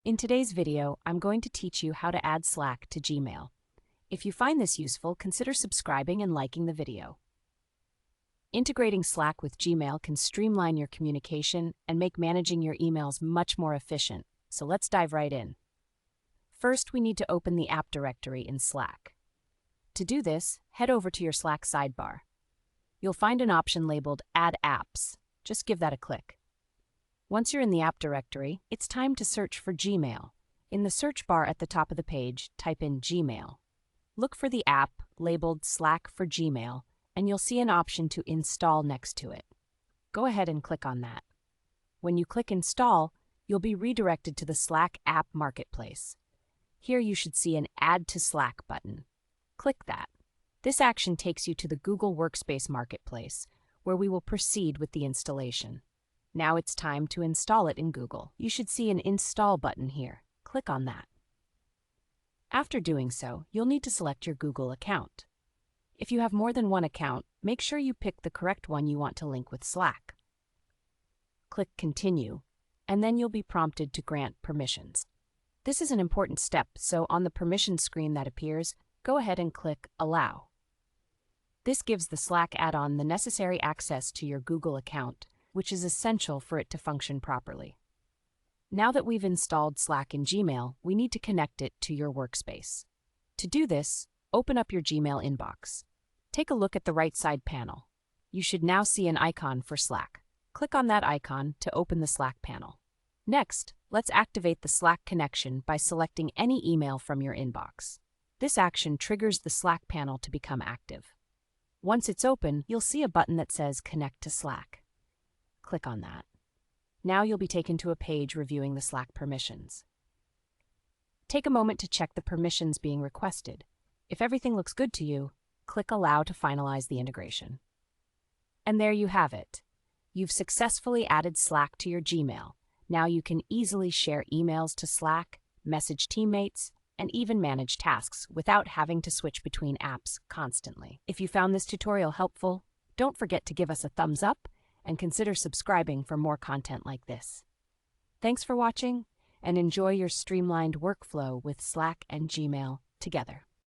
In today's video, I'm going to teach you how to add Slack to Gmail. If you find this useful, consider subscribing and liking the video. Integrating Slack with Gmail can streamline your communication and make managing your emails much more efficient, so let's dive right in. First, we need to open the app directory in Slack. To do this, head over to your Slack sidebar. You'll find an option labeled Add Apps. Just give that a click. Once you're in the app directory, it's time to search for Gmail. In the search bar at the top of the page, type in Gmail. Look for the app labeled Slack for Gmail, and you'll see an option to install next to it. Go ahead and click on that. When you click Install, you'll be redirected to the Slack app marketplace. Here you should see an Add to Slack button. Click that. This action takes you to the Google Workspace Marketplace, where we will proceed with the installation. Now it's time to install it in Google. You should see an Install button here. Click on that. After doing so, you'll need to select your Google account. If you have more than one account, make sure you pick the correct one you want to link with Slack. Click Continue, and then you'll be prompted to grant permissions. This is an important step, so on the permission screen that appears, go ahead and click Allow. This gives the Slack add-on the necessary access to your Google account, which is essential for it to function properly. Now that we've installed Slack in Gmail, we need to connect it to your workspace. To do this, open up your Gmail inbox. Take a look at the right side panel. You should now see an icon for Slack. Click on that icon to open the Slack panel. Next, let's activate the Slack connection by selecting any email from your inbox. This action triggers the Slack panel to become active. Once it's open, you'll see a button that says Connect to Slack. Click on that. Now you'll be taken to a page reviewing the Slack permissions. Take a moment to check the permissions being requested. If everything looks good to you, click Allow to finalize the integration. And there you have it. You've successfully added Slack to your Gmail. Now you can easily share emails to Slack, message teammates, and even manage tasks without having to switch between apps constantly. If you found this tutorial helpful, don't forget to give us a thumbs up and consider subscribing for more content like this. Thanks for watching, and enjoy your streamlined workflow with Slack and Gmail together.